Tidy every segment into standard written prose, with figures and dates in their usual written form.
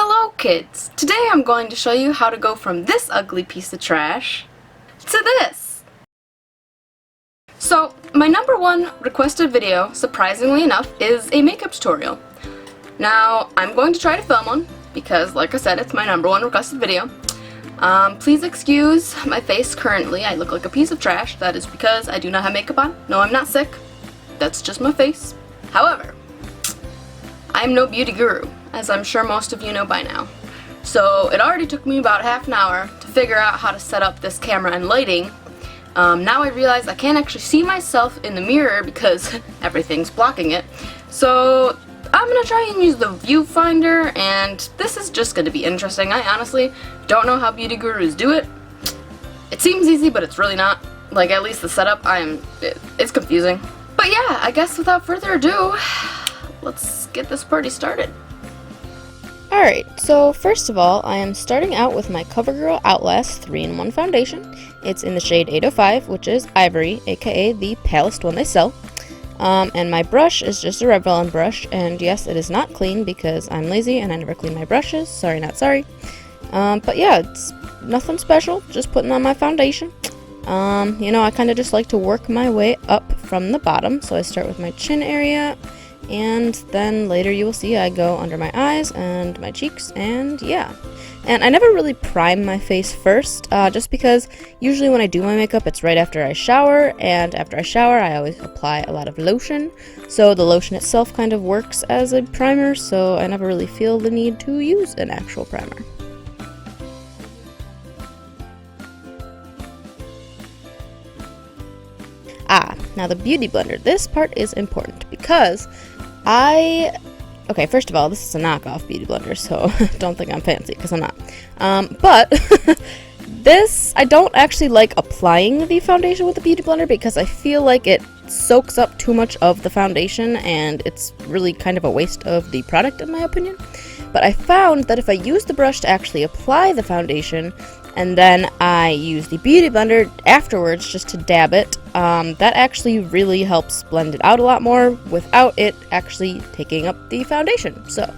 Hello kids! Today I'm going to show you how to go from this ugly piece of trash to this! So, my #1 requested video, surprisingly enough, is a makeup tutorial. Now, I'm going to try to film one, because like I said, it's my #1 requested video. Please excuse my face currently. I look like a piece of trash. That is because I do not have makeup on. No, I'm not sick. That's just my face. However, I'm no beauty guru, as I'm sure most of you know by now. So it already took me about half an hour to figure out how to set up this camera and lighting. Now I realize I can't actually see myself in the mirror because everything's blocking it. So I'm gonna try and use the viewfinder, and this is just gonna be interesting. I honestly don't know how beauty gurus do it. It seems easy, but it's really not. Like, at least the setup, it's confusing. But yeah, I guess without further ado, let's get this party started. Alright, so first of all, I am starting out with my CoverGirl Outlast 3-in-1 foundation. It's in the shade 805, which is Ivory, aka the palest one they sell. And my brush is just a Revlon brush, and yes, it is not clean because I'm lazy and I never clean my brushes. Sorry, not sorry. But yeah, it's nothing special, just putting on my foundation. You know, I kind of just like to work my way up from the bottom, so I start with my chin area, and then later you will see I go under my eyes and my cheeks, and yeah. And I never really prime my face first, just because usually when I do my makeup it's right after I shower, and after I shower I always apply a lot of lotion, so the lotion itself kind of works as a primer, so I never really feel the need to use an actual primer. Now the Beauty Blender. This part is important because okay, first of all, this is a knockoff Beauty Blender, so don't think I'm fancy, because I'm not. But I don't actually like applying the foundation with the Beauty Blender because I feel like it soaks up too much of the foundation and it's really kind of a waste of the product in my opinion. But I found that if I use the brush to actually apply the foundation and then I use the Beauty Blender afterwards just to dab it, that actually really helps blend it out a lot more without it actually taking up the foundation. So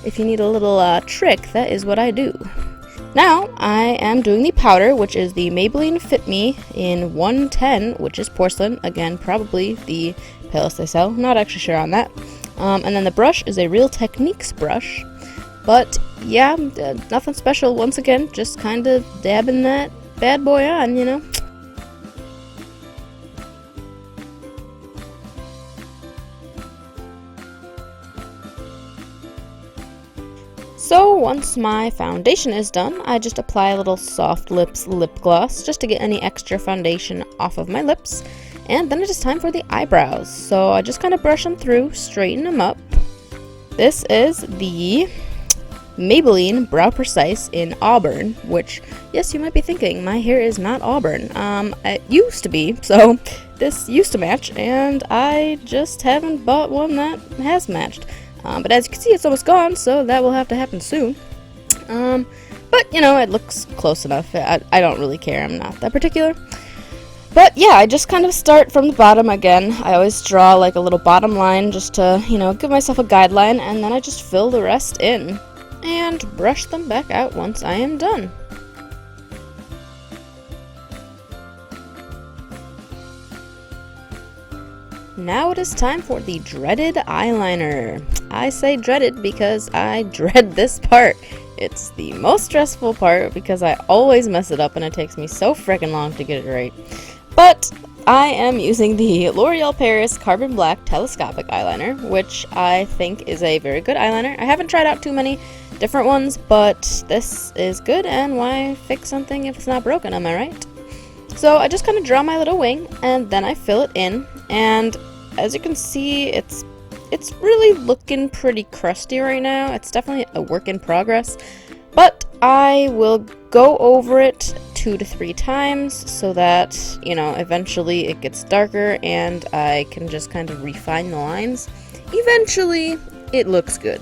if you need a little trick, that is what I do. Now I am doing the powder, which is the Maybelline Fit Me in 110, which is porcelain. Again, probably the palest they sell. Not actually sure on that. And then the brush is a Real Techniques brush. But yeah, nothing special. Once again, just kind of dabbing that bad boy on, you know. So once my foundation is done, I just apply a little Soft Lips lip gloss just to get any extra foundation off of my lips. And then it is time for the eyebrows. So I just kind of brush them through, straighten them up. This is the Maybelline Brow Precise in Auburn, which, yes, you might be thinking, my hair is not auburn. It used to be, so this used to match, and I just haven't bought one that has matched. But as you can see, it's almost gone, so that will have to happen soon. But, you know, it looks close enough. I don't really care, I'm not that particular. But yeah, I just kind of start from the bottom again. I always draw like a little bottom line just to, you know, give myself a guideline, and then I just fill the rest in and brush them back out once I am done. Now it is time for the dreaded eyeliner. I say dreaded because I dread this part. It's the most stressful part because I always mess it up and it takes me so freaking long to get it right. But I am using the L'Oreal Paris Carbon Black Telescopic Eyeliner, which I think is a very good eyeliner. I haven't tried out too many different ones, but this is good, and why fix something if it's not broken, am I right? So I just kind of draw my little wing, and then I fill it in, and as you can see, it's really looking pretty crusty right now. It's definitely a work in progress, but I will go over it 2 to 3 times so that, you know, eventually it gets darker and I can just kind of refine the lines. Eventually, it looks good.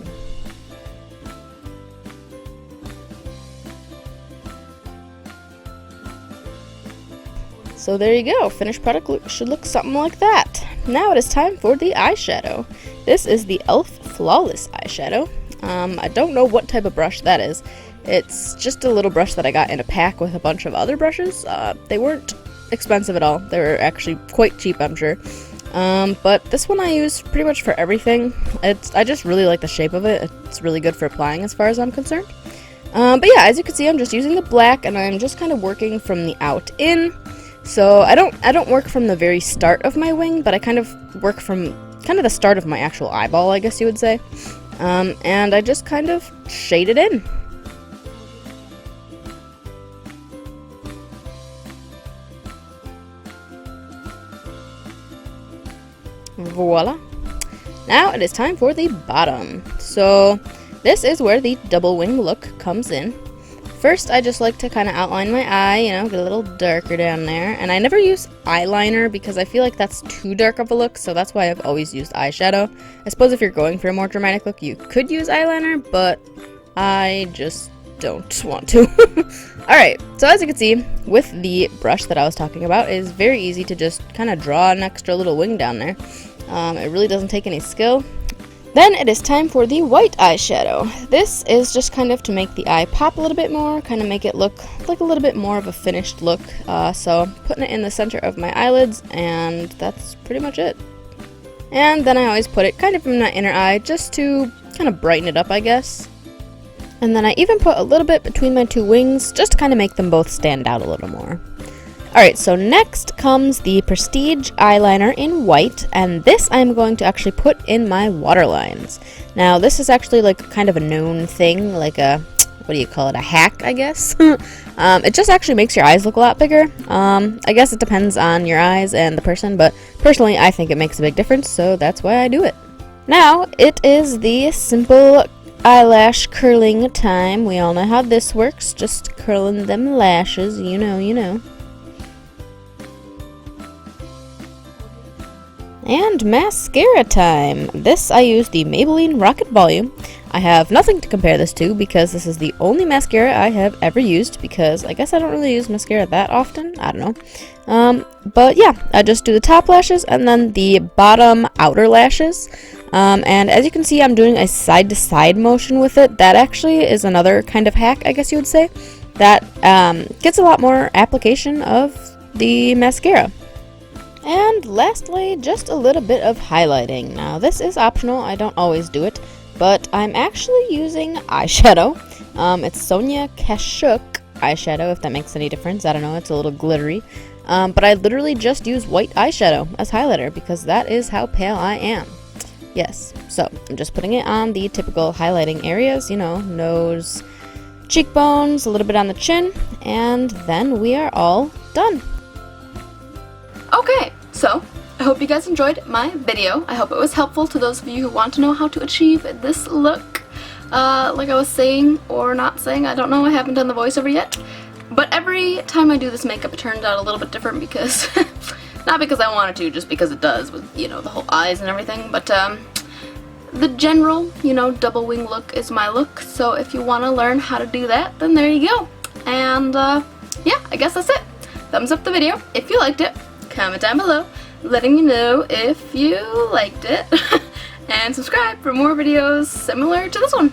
So there you go, finished product should look something like that. Now it is time for the eyeshadow. This is the e.l.f. Flawless eyeshadow. I don't know what type of brush that is. It's just a little brush that I got in a pack with a bunch of other brushes. They weren't expensive at all. They were actually quite cheap, I'm sure. But this one I use pretty much for everything. I just really like the shape of it. It's really good for applying as far as I'm concerned. But yeah, as you can see, I'm just using the black, and I'm just kind of working from the out in. So I don't work from the very start of my wing, but I kind of work from kind of the start of my actual eyeball, I guess you would say. And I just kind of shade it in. Voila. Now it is time for the bottom. So this is where the double wing look comes in. First, I just like to kind of outline my eye, you know, get a little darker down there. And I never use eyeliner because I feel like that's too dark of a look, so that's why I've always used eyeshadow. I suppose if you're going for a more dramatic look, you could use eyeliner, but I just don't want to. Alright, so as you can see, with the brush that I was talking about, it is very easy to just kind of draw an extra little wing down there. It really doesn't take any skill. Then it is time for the white eyeshadow. This is just kind of to make the eye pop a little bit more, kind of make it look like a little bit more of a finished look. So putting it in the center of my eyelids, and that's pretty much it. And then I always put it kind of in my inner eye just to kind of brighten it up, I guess. And then I even put a little bit between my two wings just to kind of make them both stand out a little more. Alright, so next comes the Prestige eyeliner in white, and this I'm going to actually put in my waterlines. Now, this is actually like kind of a known thing, like a, what do you call it, a hack, I guess? It just actually makes your eyes look a lot bigger. I guess it depends on your eyes and the person, but personally I think it makes a big difference, so that's why I do it. Now, it is the simple eyelash curling time. We all know how this works, just curling them lashes, you know. And mascara time! This I use the Maybelline Rocket Volume. I have nothing to compare this to because this is the only mascara I have ever used, because I guess I don't really use mascara that often, I don't know. But yeah, I just do the top lashes and then the bottom outer lashes. And as you can see, I'm doing a side-to-side motion with it. That actually is another kind of hack, I guess you would say, that gets a lot more application of the mascara. And lastly, just a little bit of highlighting. Now, this is optional. I don't always do it, but I'm actually using eyeshadow. It's Sonia Kashuk eyeshadow, if that makes any difference. I don't know, it's a little glittery. But I literally just use white eyeshadow as highlighter because that is how pale I am. Yes, so I'm just putting it on the typical highlighting areas, you know, nose, cheekbones, a little bit on the chin, and then we are all done. Okay, so I hope you guys enjoyed my video. I hope it was helpful to those of you who want to know how to achieve this look. Like I was saying or not saying, I don't know, I haven't done the voiceover yet. But every time I do this makeup, it turns out a little bit different because, not because I wanted to, just because it does with, you know, the whole eyes and everything. But the general, you know, double wing look is my look. So if you want to learn how to do that, then there you go. And yeah, I guess that's it. Thumbs up the video if you liked it. Comment down below letting me know if you liked it, and subscribe for more videos similar to this one.